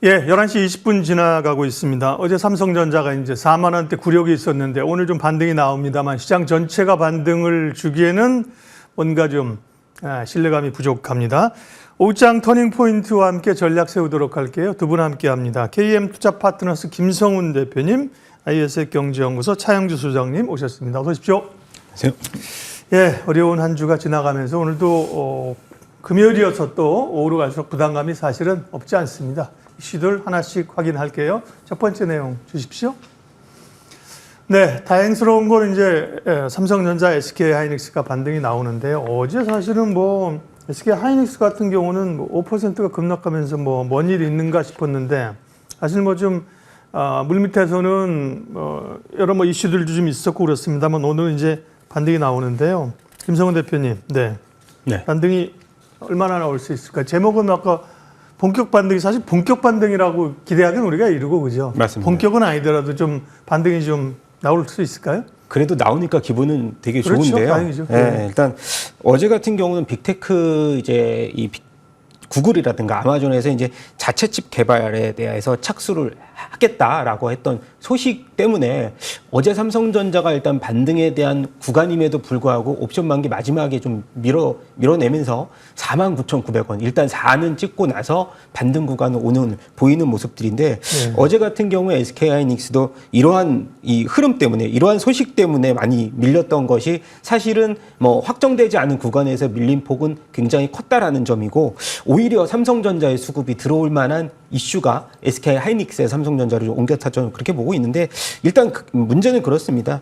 예, 11시 20분 지나가고 있습니다. 어제 삼성전자가 이제 4만 원대 굴욕이 있었는데 오늘 좀 반등이 나옵니다만 시장 전체가 반등을 주기에는 뭔가 좀 신뢰감이 부족합니다. 오후장 터닝포인트와 함께 전략 세우도록 할게요. 두 분 함께 합니다. KM투자파트너스 김성훈 대표님, ISF 경제연구소 차영주 소장님 오셨습니다. 어서 오십시오. 안녕하세요. 예, 어려운 한 주가 지나가면서 오늘도 금요일이어서 또 오후로 갈수록 부담감이 사실은 없지 않습니다. 이슈들 하나씩 확인할게요. 첫 번째 내용 주십시오. 네, 다행스러운 건 이제 삼성전자, SK하이닉스가 반등이 나오는데요. 어제 사실은 SK하이닉스 같은 경우는 5%가 급락하면서 뭔 일이 있는가 싶었는데 사실 좀 물밑에서는 여러 이슈들도 좀 있었고 그렇습니다만 오늘 이제 반등이 나오는데요. 김성훈 대표님, 네. 반등이 얼마나 나올 수 있을까? 제목은 아까 본격 반등이 사실 본격 반등이라고 기대하기는 우리가 이르고 그죠? 맞습니다. 본격은 아니더라도 좀 반등이 좀 나올 수 있을까요? 그래도 나오니까 기분은 되게 그렇죠. 좋은데요. 다행이죠. 네, 일단 어제 같은 경우는 빅테크 이제 구글이라든가 아마존에서 이제 자체 칩 개발에 대해서 착수를 하겠다라고 했던 소식 때문에 어제 삼성전자가 일단 반등에 대한 구간임에도 불구하고 옵션 만기 마지막에 좀 밀어내면서 49,900원 일단 4는 찍고 나서 반등 구간을 오늘 보이는 모습들인데 어제 같은 경우에 SK하이닉스도 이러한 이 흐름 때문에 이러한 소식 때문에 많이 밀렸던 것이 사실은 확정되지 않은 구간에서 밀린 폭은 굉장히 컸다라는 점이고 오히려 삼성전자의 수급이 들어올 만한 이슈가 SK하이닉스의 삼성전자를 옮겼다 저는 그렇게 보고 있는데 일단 문제는 그렇습니다.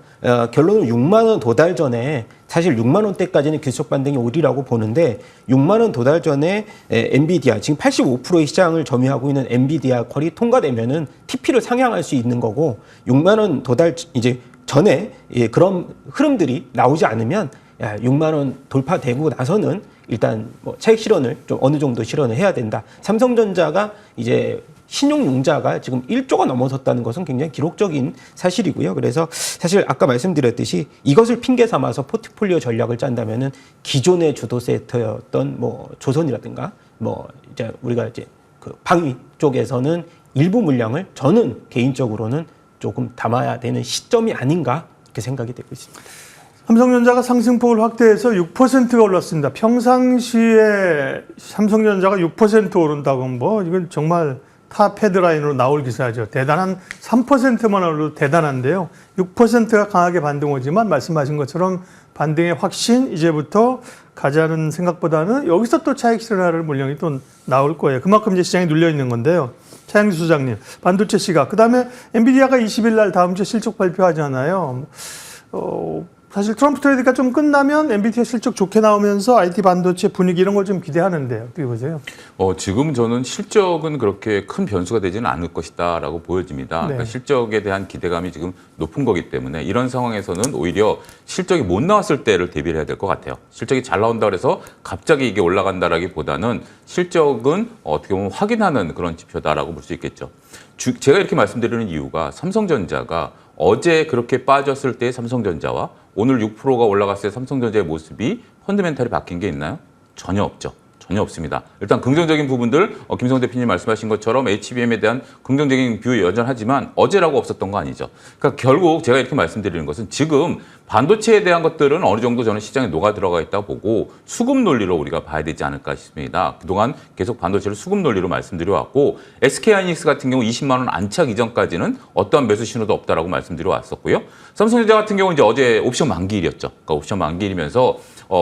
결론은 6만 원 도달 전에 사실 6만 원대까지는 기술적 반등이 오리라고 보는데 6만 원 도달 전에 엔비디아 지금 85%의 시장을 점유하고 있는 엔비디아 퀄이 통과되면은 TP를 상향할 수 있는 거고 6만 원 도달 이제 전에 그런 흐름들이 나오지 않으면 6만 원 돌파되고 나서는 일단 차익 실현을 좀 어느 정도 실현을 해야 된다. 삼성전자가 이제 신용융자가 지금 1조가 넘어섰다는 것은 굉장히 기록적인 사실이고요. 그래서 사실 아까 말씀드렸듯이 이것을 핑계 삼아서 포트폴리오 전략을 짠다면은 기존의 주도 세터였던 조선이라든가 이제 우리가 이제 그 방위 쪽에서는 일부 물량을 저는 개인적으로는 조금 담아야 되는 시점이 아닌가 이렇게 생각이 되고 있습니다. 삼성전자가 상승폭을 확대해서 6%가 올랐습니다. 평상시에 삼성전자가 6% 오른다고 이건 정말 탑 헤드라인으로 나올 기사죠. 대단한 3%만 올라도 대단한데요. 6%가 강하게 반등 오지만 말씀하신 것처럼 반등의 확신 이제부터 가자는 생각보다는 여기서 또 차익 실현할 물량이 또 나올 거예요. 그만큼 이제 시장이 눌려 있는 건데요. 차영주 소장님, 반도체 시각. 그다음에 엔비디아가 20일 날 다음 주에 실적 발표하잖아요. 사실 트럼프 트레이드가 좀 끝나면 엔비디아 실적 좋게 나오면서 IT 반도체 분위기 이런 걸 좀 기대하는데요. 어떻게 보세요? 지금 저는 실적은 그렇게 큰 변수가 되지는 않을 것이다라고 보여집니다. 네. 그러니까 실적에 대한 기대감이 지금 높은 거기 때문에 이런 상황에서는 오히려 실적이 못 나왔을 때를 대비를 해야 될 것 같아요. 실적이 잘 나온다 그래서 갑자기 이게 올라간다라기보다는 실적은 어떻게 보면 확인하는 그런 지표다라고 볼 수 있겠죠. 제가 이렇게 말씀드리는 이유가 삼성전자가 어제 그렇게 빠졌을 때 삼성전자와 오늘 6%가 올라갔을 때 삼성전자의 모습이 펀더멘탈이 바뀐 게 있나요? 전혀 없죠. 전혀 없습니다. 일단 긍정적인 부분들 김성훈 대표님 말씀하신 것처럼 HBM에 대한 긍정적인 뷰 여전하지만 어제라고 없었던 거 아니죠. 그러니까 결국 제가 이렇게 말씀드리는 것은 지금 반도체에 대한 것들은 어느 정도 저는 시장에 녹아 들어가 있다고 보고 수급 논리로 우리가 봐야 되지 않을까 싶습니다. 그동안 계속 반도체를 수급 논리로 말씀드려왔고 SK하이닉스 같은 경우 20만 원 안착 이전까지는 어떠한 매수 신호도 없다라고 말씀드려왔었고요. 삼성전자 같은 경우 이제 어제 옵션 만기일이었죠. 그러니까 옵션 만기일이면서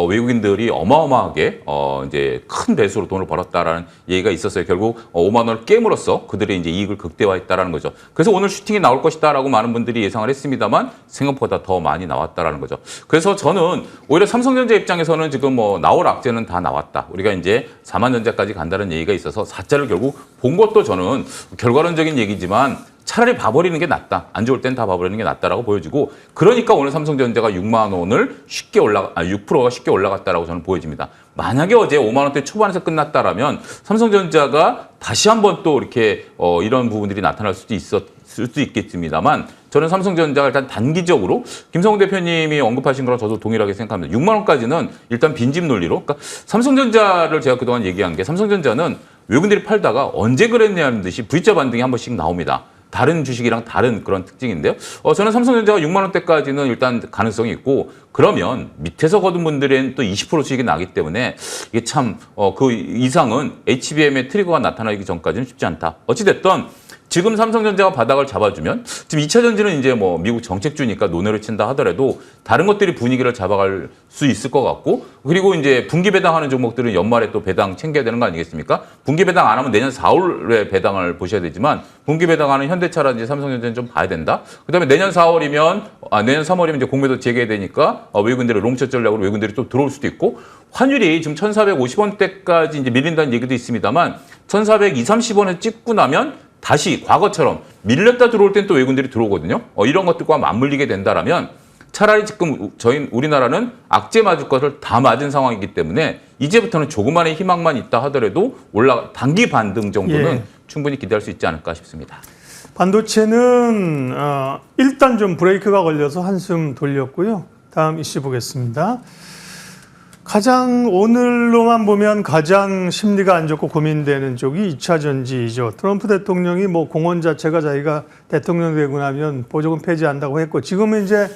외국인들이 어마어마하게 이제 큰 배수로 돈을 벌었다라는 얘기가 있었어요. 결국 5만 원을 깨물어서 그들의 이제 이익을 극대화했다라는 거죠. 그래서 오늘 슈팅이 나올 것이다라고 많은 분들이 예상을 했습니다만 생각보다 더 많이 나왔다라는 거죠. 그래서 저는 오히려 삼성전자 입장에서는 지금 나올 악재는 다 나왔다. 우리가 이제 4만 전자까지 간다는 얘기가 있어서 4자를 결국 본 것도 저는 결과론적인 얘기지만 차라리 봐버리는 게 낫다. 안 좋을 땐 다 봐버리는 게 낫다라고 보여지고 그러니까 오늘 삼성전자가 6만 원을 6%가 쉽게 올라갔다라고 저는 보여집니다. 만약에 어제 5만 원대 초반에서 끝났다라면 삼성전자가 다시 한번 또 이렇게 이런 부분들이 나타날 수도 있겠습니다만 저는 삼성전자가 일단 단기적으로 김성훈 대표님이 언급하신 거랑 저도 동일하게 생각합니다. 6만 원까지는 일단 빈집 논리로 그러니까 삼성전자를 제가 그동안 얘기한 게 삼성전자는 외국인들이 팔다가 언제 그랬냐는 듯이 V자 반등이 한 번씩 나옵니다. 다른 주식이랑 다른 그런 특징인데요. 저는 삼성전자가 6만 원대까지는 일단 가능성이 있고 그러면 밑에서 거둔 분들은 또 20% 수익이 나기 때문에 이게 참 그 이상은 HBM의 트리거가 나타나기 전까지는 쉽지 않다. 어찌됐든 지금 삼성전자가 바닥을 잡아주면 지금 2차 전지는 이제 뭐 미국 정책주니까 논외로 친다 하더라도 다른 것들이 분위기를 잡아갈 수 있을 것 같고 그리고 이제 분기 배당하는 종목들은 연말에 또 배당 챙겨야 되는 거 아니겠습니까? 분기 배당 안 하면 내년 4월에 배당을 보셔야 되지만 분기 배당하는 현대차라든지 삼성전자는 좀 봐야 된다. 그다음에 내년 3월이면 이제 공매도 재개되니까 외국인들의 롱숏 전략으로 외국인들이 또 들어올 수도 있고 환율이 지금 1,450원대까지 이제 밀린다는 얘기도 있습니다만 1,420, 30원을 찍고 나면 다시 과거처럼 밀렸다 들어올 땐 또 외국인들이 들어오거든요. 이런 것들과 맞물리게 된다라면 차라리 지금 우리나라는 악재 맞을 것을 다 맞은 상황이기 때문에 이제부터는 조그만의 희망만 있다 하더라도 단기 반등 정도는 충분히 기대할 수 있지 않을까 싶습니다. 반도체는 일단 좀 브레이크가 걸려서 한숨 돌렸고요. 다음 이슈 보겠습니다. 가장 오늘로만 보면 가장 심리가 안 좋고 고민되는 쪽이 2차 전지이죠. 트럼프 대통령이 뭐 공원 자체가 자기가 대통령 되고 나면 보조금 폐지한다고 했고 지금은 이제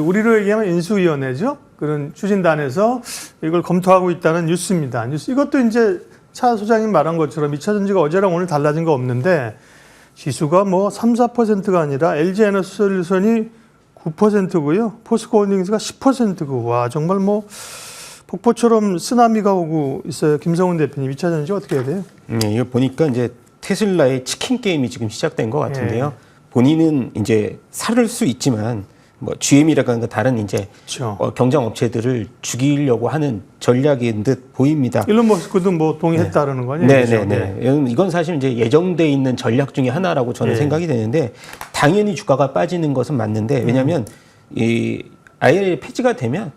우리로 얘기하면 인수위원회죠. 그런 추진단에서 이걸 검토하고 있다는 뉴스입니다. 이것도 이제 차 소장님 말한 것처럼 2차 전지가 어제랑 오늘 달라진 거 없는데 지수가 뭐 3, 4%가 아니라 LG에너지솔루션이 9%고요. 포스코홀딩스가 10%고 와 정말 뭐 폭포처럼 쓰나미가 오고 있어요. 김성훈 대표님 2차 전지 어떻게 해야 돼요? 이거 보니까 이제 테슬라의 치킨 게임이 지금 시작된 것 같은데요. 본인은 이제 사를 수 있지만 뭐 GM이라든가 다른 이제 그렇죠. 경쟁 업체들을 죽이려고 하는 전략인 듯 보입니다. 일론 머스크도 뭐 동의했다라는 거 아니에요? 네네네. 이건 사실 이제 예정돼 있는 전략 중에 하나라고 저는 생각이 되는데 당연히 주가가 빠지는 것은 맞는데 왜냐하면 이 IRA 폐지가 되면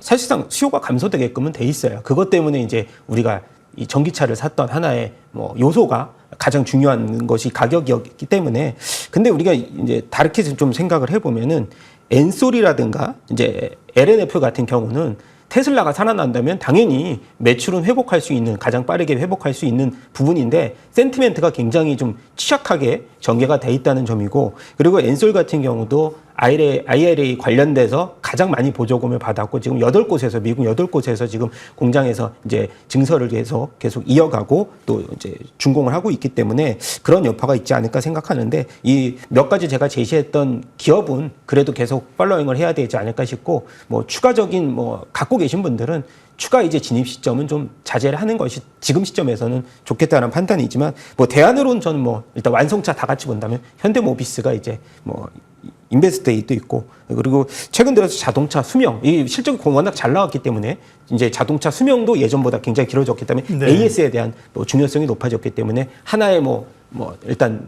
사실상 수요가 감소되게끔은 돼 있어요. 그것 때문에 이제 우리가 이 전기차를 샀던 하나의 뭐 요소가 가장 중요한 것이 가격이었기 때문에 근데 우리가 이제 다르게 좀 생각을 해보면은 엔솔이라든가 이제 LNF 같은 경우는 테슬라가 살아난다면 당연히 매출은 회복할 수 있는 가장 빠르게 회복할 수 있는 부분인데 센티멘트가 굉장히 좀 취약하게 전개가 돼 있다는 점이고 그리고 엔솔 같은 경우도 IRA 관련돼서 가장 많이 보조금을 받았고 지금 8곳에서 미국 8곳에서 지금 공장에서 이제 증설을 계속 이어가고 또 이제 준공을 하고 있기 때문에 그런 여파가 있지 않을까 생각하는데 이 몇 가지 제가 제시했던 기업은 그래도 계속 팔로잉을 해야 되지 않을까 싶고 뭐 추가적인 뭐 갖고 계신 분들은 추가 이제 진입 시점은 좀 자제를 하는 것이 지금 시점에서는 좋겠다는 판단이지만 뭐 대안으로는 저는 뭐 일단 완성차 다 같이 본다면 현대모비스가 이제 뭐 인베스트데이도 있고 그리고 최근 들어서 자동차 수명 이 실적이 워낙 잘 나왔기 때문에 이제 자동차 수명도 예전보다 굉장히 길어졌기 때문에 AS에 대한 뭐 중요성이 높아졌기 때문에 하나의 뭐 일단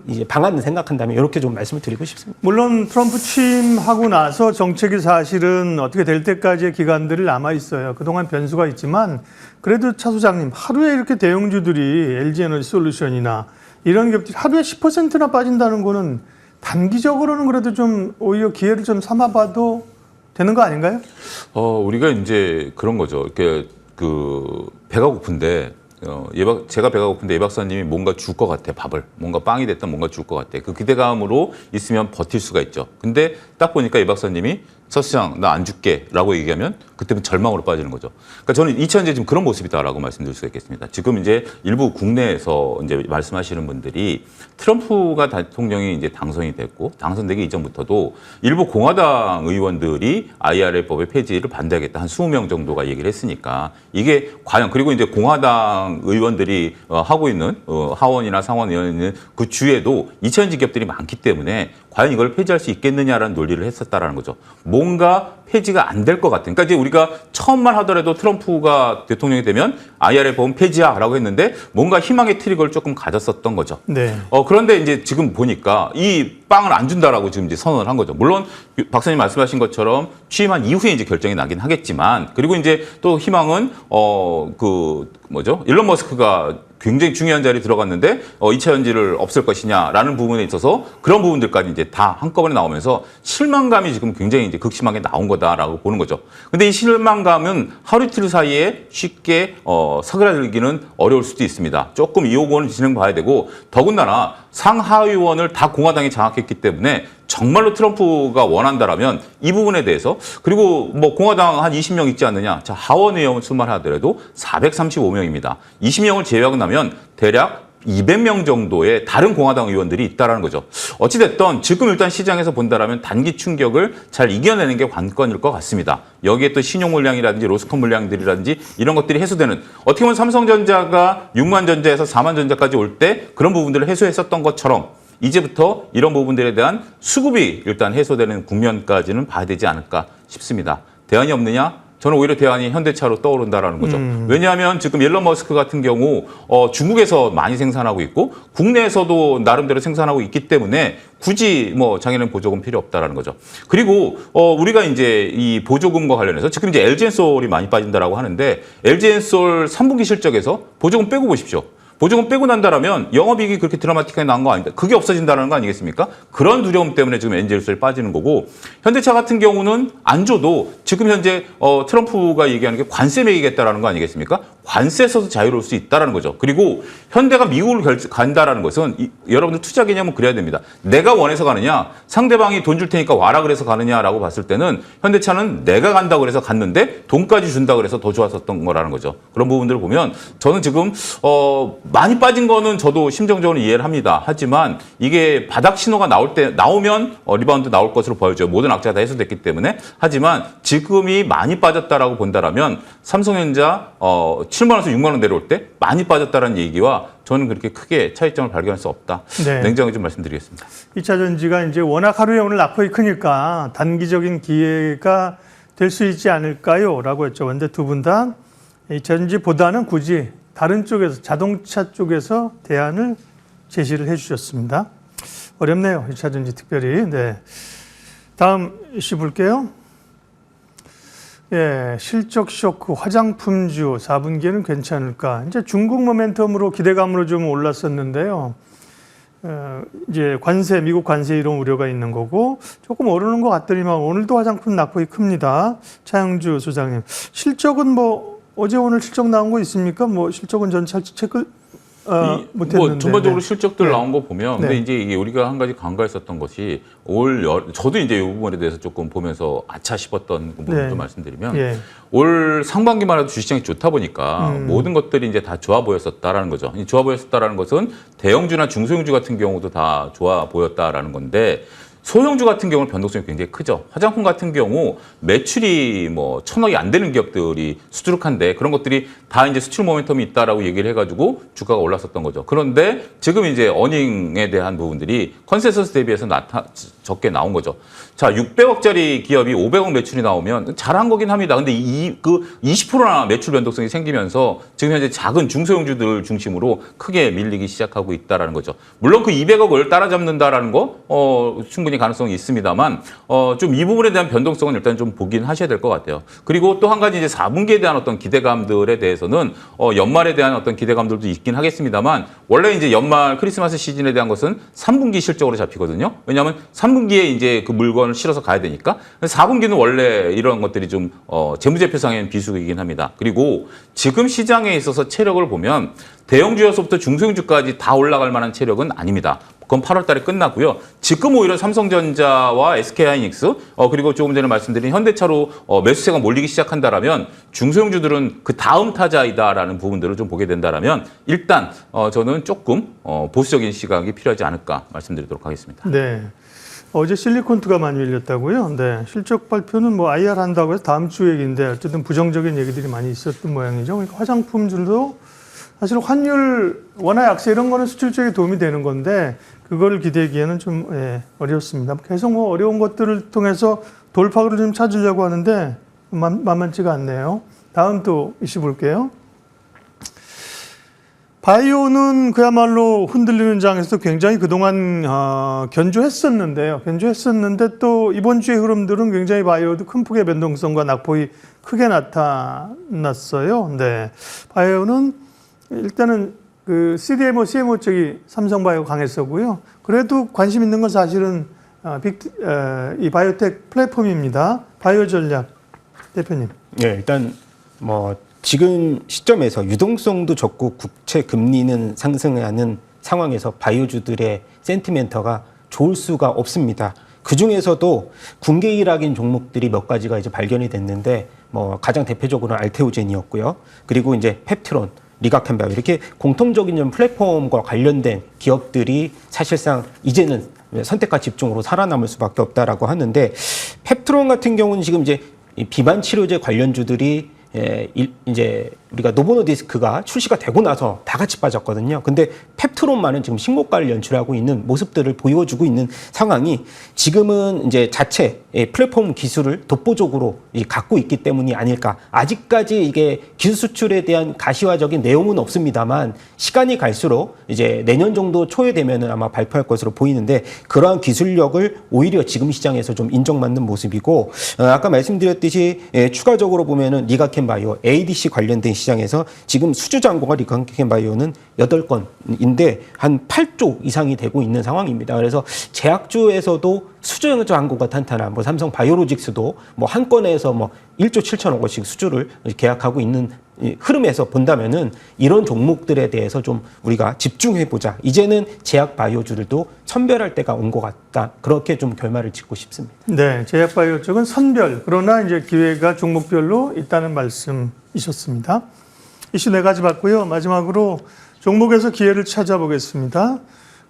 이제 방안을 생각한다면 이렇게 좀 말씀을 드리고 싶습니다. 물론 트럼프 취임하고 나서 정책이 사실은 어떻게 될 때까지의 기간들이 남아 있어요. 그동안 변수가 있지만 그래도 차 소장님 하루에 이렇게 대형주들이 LG에너지솔루션이나 이런 기업들이 하루에 10%나 빠진다는 거는 단기적으로는 그래도 좀 오히려 기회를 좀 삼아봐도 되는 거 아닌가요? 우리가 이제 그런 거죠. 이렇게 배가 고픈데 제가 배가 고픈데 이 박사님이 뭔가 줄 것 같아, 밥을. 뭔가 빵이 됐든 뭔가 줄 것 같아. 그 기대감으로 있으면 버틸 수가 있죠. 근데 딱 보니까 이 박사님이 서 시장 나 안 줄게 라고 얘기하면 그때는 절망으로 빠지는 거죠. 그러니까 저는 2차전지 지금 그런 모습이다라고 말씀드릴 수가 있겠습니다. 지금 이제 일부 국내에서 이제 말씀하시는 분들이 트럼프가 대통령이 이제 당선이 됐고 당선되기 이전부터도 일부 공화당 의원들이 IRA법의 폐지를 반대하겠다. 한 20명 정도가 얘기를 했으니까 이게 과연 그리고 이제 공화당 의원들이 하고 있는 하원이나 상원 의원이 있는 그 주에도 2차전지 기업들이 많기 때문에 과연 이걸 폐지할 수 있겠느냐라는 논리를 했었다라는 거죠. 뭔가 폐지가 안 될 것 같은. 그러니까 이제 우리가 처음만 하더라도 트럼프가 대통령이 되면 IRA 법은 폐지야라고 했는데 뭔가 희망의 트리거를 조금 가졌었던 거죠. 네. 그런데 이제 지금 보니까 이 빵을 안 준다라고 지금 이제 선언을 한 거죠. 물론 박사님 말씀하신 것처럼 취임한 이후에 이제 결정이 나긴 하겠지만 그리고 이제 또 희망은 일론 머스크가 굉장히 중요한 자리에 들어갔는데 2차 전지를 없앨 것이냐라는 부분에 있어서 그런 부분들까지 이제 다 한꺼번에 나오면서 실망감이 지금 굉장히 이제 극심하게 나온 거다라고 보는 거죠. 근데 이 실망감은 하루 이틀 사이에 쉽게 사그라들기는 어려울 수도 있습니다. 조금 이 요구는 진행 봐야 되고, 더군다나 상하위원을 다 공화당이 장악했기 때문에 정말로 트럼프가 원한다라면 이 부분에 대해서, 그리고 뭐 공화당 한 20명 있지 않느냐. 자, 하원 의원 수만 하더라도 435명입니다. 20명을 제외하고 나면 대략 200명 정도의 다른 공화당 의원들이 있다라는 거죠. 어찌됐든 지금 일단 시장에서 본다라면 단기 충격을 잘 이겨내는 게 관건일 것 같습니다. 여기에 또 신용 물량이라든지 로스콘 물량들이라든지 이런 것들이 해소되는, 어떻게 보면 삼성전자가 6만 전자에서 4만 전자까지 올 때 그런 부분들을 해소했었던 것처럼 이제부터 이런 부분들에 대한 수급이 일단 해소되는 국면까지는 봐야 되지 않을까 싶습니다. 대안이 없느냐? 저는 오히려 대안이 현대차로 떠오른다라는 거죠. 왜냐하면 지금 일론 머스크 같은 경우 중국에서 많이 생산하고 있고 국내에서도 나름대로 생산하고 있기 때문에 굳이 뭐 장애는 보조금 필요 없다라는 거죠. 그리고 우리가 이제 이 보조금과 관련해서 지금 이제 LG엔솔이 많이 빠진다라고 하는데, LG엔솔 3분기 실적에서 보조금 빼고 보십시오. 보조금 빼고 난다라면 영업이익이 그렇게 드라마틱하게 나온 거 아닙니다. 그게 없어진다는 거 아니겠습니까? 그런 두려움 때문에 지금 엔젤스에 빠지는 거고, 현대차 같은 경우는 안 줘도 지금 현재 트럼프가 얘기하는 게 관세 매기겠다라는 거 아니겠습니까? 관세에서도 자유로울 수 있다라는 거죠. 그리고 현대가 미국을 간다라는 것은 여러분들 투자 개념은 그래야 됩니다. 내가 원해서 가느냐, 상대방이 돈 줄 테니까 와라 그래서 가느냐라고 봤을 때는 현대차는 내가 간다고 그래서 갔는데 돈까지 준다고 그래서 더 좋았었던 거라는 거죠. 그런 부분들을 보면 저는 지금 많이 빠진 거는 저도 심정적으로 이해를 합니다. 하지만 이게 바닥 신호가 나오면 리바운드 나올 것으로 보여져요. 모든 악재가 다 해소됐기 때문에. 하지만 지금이 많이 빠졌다라고 본다라면 삼성전자 7만 원에서 6만 원 내려올 때 많이 빠졌다라는 얘기와 저는 그렇게 크게 차이점을 발견할 수 없다. 네. 냉정하게 좀 말씀드리겠습니다. 2차 전지가 이제 워낙 하루에 오늘 낙폭이 크니까 단기적인 기회가 될 수 있지 않을까요? 라고 여쭤봤는데 두 분 다 2차 전지보다는 굳이 다른 쪽에서, 자동차 쪽에서 대안을 제시를 해 주셨습니다. 어렵네요. 2차 전지 특별히. 네. 다음 이슈 볼게요. 예, 실적 쇼크, 화장품주 4분기에는 괜찮을까? 이제 중국 모멘텀으로 기대감으로 좀 올랐었는데요. 이제 관세, 미국 관세 이런 우려가 있는 거고 조금 오르는 것 같더니만 오늘도 화장품 낙폭이 큽니다. 차영주 소장님, 실적은 뭐 어제 오늘 실적 나온 거 있습니까? 뭐 실적은 전 잘 체크 못했는데. 뭐 전반적으로 네. 실적들 네. 나온 거 보면, 근데 네. 이제 이게 우리가 한 가지 간과했었던 것이 저도 이제 이 부분에 대해서 조금 보면서 아차 싶었던 부분도 네. 말씀드리면, 예. 올 상반기만 해도 주식시장이 좋다 보니까 모든 것들이 이제 다 좋아 보였었다라는 거죠. 이 좋아 보였었다라는 것은 대형주나 중소형주 같은 경우도 다 좋아 보였다라는 건데, 소형주 같은 경우는 변동성이 굉장히 크죠. 화장품 같은 경우 매출이 뭐 1,000억이 안 되는 기업들이 수두룩한데 그런 것들이 다 이제 수출 모멘텀이 있다라고 얘기를 해가지고 주가가 올랐었던 거죠. 그런데 지금 이제 어닝에 대한 부분들이 컨센서스 대비해서 적게 나온 거죠. 자, 600억짜리 기업이 500억 매출이 나오면 잘한 거긴 합니다. 근데 20%나 매출 변동성이 생기면서 지금 현재 작은 중소형주들 중심으로 크게 밀리기 시작하고 있다라는 거죠. 물론 그 200억을 따라잡는다라는 거 충분히 가능성이 있습니다만 좀 이 부분에 대한 변동성은 일단 좀 보긴 하셔야 될 것 같아요. 그리고 또 한 가지 이제 4분기에 대한 어떤 기대감들에 대해서는 연말에 대한 어떤 기대감들도 있긴 하겠습니다만, 원래 이제 연말 크리스마스 시즌에 대한 것은 3분기 실적으로 잡히거든요. 왜냐하면 3분기에 이제 그 물건을 실어서 가야 되니까. 4분기는 원래 이런 것들이 좀 재무제표상의 비수기이긴 합니다. 그리고 지금 시장에 있어서 체력을 보면 대형주에서부터 중소형주까지 다 올라갈 만한 체력은 아닙니다. 그건 8월 달에 끝났고요. 지금 오히려 삼성전자와 SK하이닉스 그리고 조금 전에 말씀드린 현대차로 매수세가 몰리기 시작한다라면 중소형주들은 그 다음 타자이다라는 부분들을 좀 보게 된다라면 일단 저는 조금 보수적인 시각이 필요하지 않을까 말씀드리도록 하겠습니다. 네. 어제 실리콘투가 많이 밀렸다고요? 네. 실적 발표는 뭐 IR 한다고 해서 다음 주 얘기인데 어쨌든 부정적인 얘기들이 많이 있었던 모양이죠. 그러니까 화장품들도 사실 환율 원화 약세 이런 거는 수출 쪽에 도움이 되는 건데 그걸 기대하기에는 좀 어렵습니다. 계속 뭐 어려운 것들을 통해서 돌파구를 좀 찾으려고 하는데 만만치가 않네요. 다음 또 이슈 볼게요. 바이오는 그야말로 흔들리는 장에서 굉장히 그동안 견조했었는데요. 견조했었는데 또 이번 주의 흐름들은 굉장히 바이오도 큰 폭의 변동성과 낙폭이 크게 나타났어요. 네. 바이오는 일단은 그 CDMO, CMO 쪽이 삼성바이오 강했었고요. 그래도 관심 있는 건 사실은 이 바이오텍 플랫폼입니다. 바이오 전략 대표님. 네, 일단 뭐 지금 시점에서 유동성도 적고 국채 금리는 상승하는 상황에서 바이오주들의 센티멘터가 좋을 수가 없습니다. 그 중에서도 군계 일학인 종목들이 몇 가지가 이제 발견이 됐는데 뭐 가장 대표적으로는 알테오젠이었고요. 그리고 이제 펩트론, 리가켄바이오 이렇게 공통적인 좀 플랫폼과 관련된 기업들이 사실상 이제는 선택과 집중으로 살아남을 수밖에 없다라고 하는데 펩트론 같은 경우는 지금 이제 이 비만 치료제 관련주들이 이제 우리가 노보노디스크가 출시가 되고 나서 다 같이 빠졌거든요. 근데 펩트론만은 지금 신고가를 연출하고 있는 모습들을 보여주고 있는 상황이 지금은 이제 자체 플랫폼 기술을 독보적으로 갖고 있기 때문이 아닐까. 아직까지 이게 기술 수출에 대한 가시화적인 내용은 없습니다만 시간이 갈수록 이제 내년 정도 초에 되면은 아마 발표할 것으로 보이는데 그러한 기술력을 오히려 지금 시장에서 좀 인정받는 모습이고 아까 말씀드렸듯이 추가적으로 보면은 리가켄바이오, ADC 관련된 시장에서 지금 수주 잔고가 리가켄바이오는 8건인데 한 8조 이상이 되고 있는 상황입니다. 그래서 제약주에서도 수주 잔고가 탄탄한 뭐 삼성 바이오로직스도 뭐 한 건에서 뭐 1조 7천억 원씩 수주를 계약하고 있는 흐름에서 본다면은 이런 종목들에 대해서 좀 우리가 집중해 보자. 이제는 제약 바이오주들도 선별할 때가 온 것 같다. 그렇게 좀 결말을 짓고 싶습니다. 네, 제약 바이오 쪽은 선별, 그러나 이제 기회가 종목별로 있다는 말씀이셨습니다. 이슈 4가지 봤고요. 마지막으로 종목에서 기회를 찾아보겠습니다.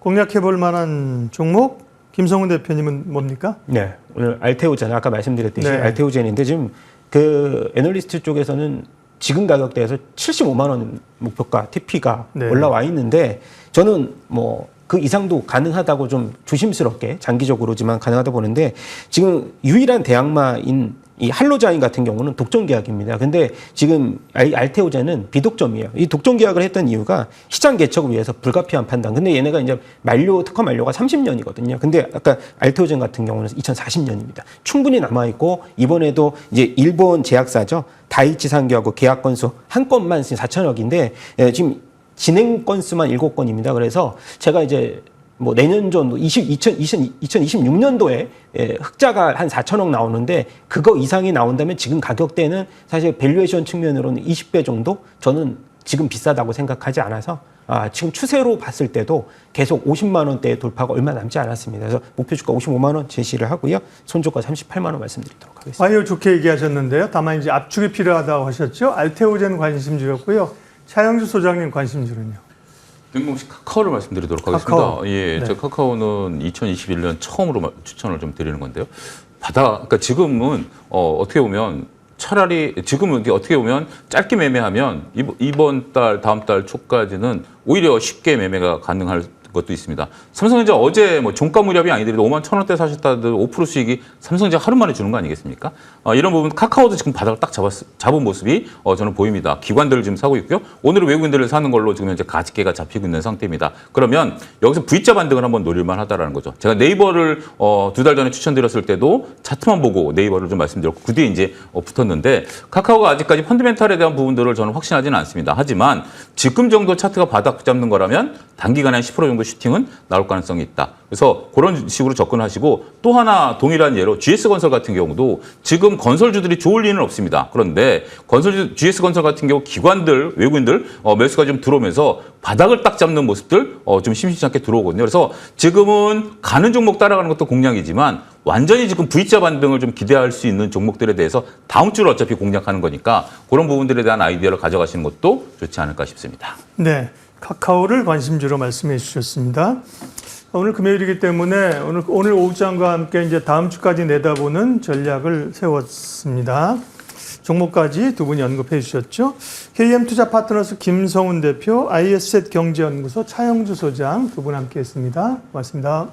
공략해 볼 만한 종목, 김성훈 대표님은 뭡니까? 네, 오늘 알테오젠 아까 말씀드렸듯이 네. 알테오젠인데 지금 그 애널리스트 쪽에서는 지금 가격대에서 75만 원 목표가 TP가 네. 올라와 있는데 저는 뭐 그 이상도 가능하다고 좀 조심스럽게 장기적으로지만 가능하다 보는데 지금 유일한 대항마인 이 할로자인 같은 경우는 독점 계약입니다. 근데 지금 알테오젠은 비독점이에요. 이 독점 계약을 했던 이유가 시장 개척을 위해서 불가피한 판단. 근데 얘네가 이제 특허 만료가 30년이거든요. 근데 아까 알테오젠 같은 경우는 2040년입니다. 충분히 남아있고 이번에도 이제 일본 제약사죠. 다이치 산교하고 계약 건수 한 건만 4천억인데 지금 진행 건수만 7건입니다. 그래서 제가 이제 뭐 내년 전 2026년도에 흑자가 한 4천억 나오는데 그거 이상이 나온다면 지금 가격대는 사실 밸류에이션 측면으로는 20배 정도 저는 지금 비싸다고 생각하지 않아서 지금 추세로 봤을 때도 계속 50만 원대의 돌파가 얼마 남지 않았습니다. 그래서 목표 주가 55만 원 제시를 하고요. 손절가 38만 원 말씀드리도록 하겠습니다. 바이오 좋게 얘기하셨는데요. 다만 이제 압축이 필요하다고 하셨죠. 알테오젠 관심주였고요. 차영주 소장님 관심주는요? 뜬금없이 카카오를 말씀드리도록 하겠습니다. 카카오. 예, 네. 저 카카오는 2021년 처음으로 추천을 좀 드리는 건데요. 그러니까 지금은 어떻게 보면 차라리 지금은 이게 어떻게 보면 짧게 매매하면 이번 달, 다음 달 초까지는 오히려 쉽게 매매가 가능할 것도 있습니다. 삼성전자 어제 뭐 종가 무렵이 아니더라도 5만 1,000원대 사셨다도 5% 수익이 삼성전자 하루 만에 주는 거 아니겠습니까? 이런 부분 카카오도 지금 바닥을 딱 잡은 모습이 저는 보입니다. 기관들을 지금 사고 있고요. 오늘은 외국인들을 사는 걸로 지금 현재 가지개가 잡히고 있는 상태입니다. 그러면 여기서 V자 반등을 한번 노릴만 하다라는 거죠. 제가 네이버를 2달 전에 추천드렸을 때도 차트만 보고 네이버를 좀 말씀드렸고 그 뒤에 이제 붙었는데 카카오가 아직까지 펀드멘탈에 대한 부분들을 저는 확신하지는 않습니다. 하지만 지금 정도 차트가 바닥 잡는 거라면 단기간에 한 10% 정도 슈팅은 나올 가능성이 있다. 그래서 그런 식으로 접근하시고 또 하나 동일한 예로 GS건설 같은 경우도 지금 건설주들이 좋을 리는 없습니다. 그런데 GS건설 같은 경우 기관들, 외국인들 매수가 좀 들어오면서 바닥을 딱 잡는 모습들 좀 심심치 않게 들어오거든요. 그래서 지금은 가는 종목 따라가는 것도 공략이지만 완전히 지금 V자 반등을 좀 기대할 수 있는 종목들에 대해서 다음 주를 어차피 공략하는 거니까 그런 부분들에 대한 아이디어를 가져가시는 것도 좋지 않을까 싶습니다. 네, 카카오를 관심주로 말씀해 주셨습니다. 오늘 금요일이기 때문에 오늘 오후장과 함께 이제 다음 주까지 내다보는 전략을 세웠습니다. 종목까지 두 분이 언급해 주셨죠. KM투자 파트너스 김성훈 대표, IS셋 경제연구소 차영주 소장 두 분 함께했습니다. 고맙습니다.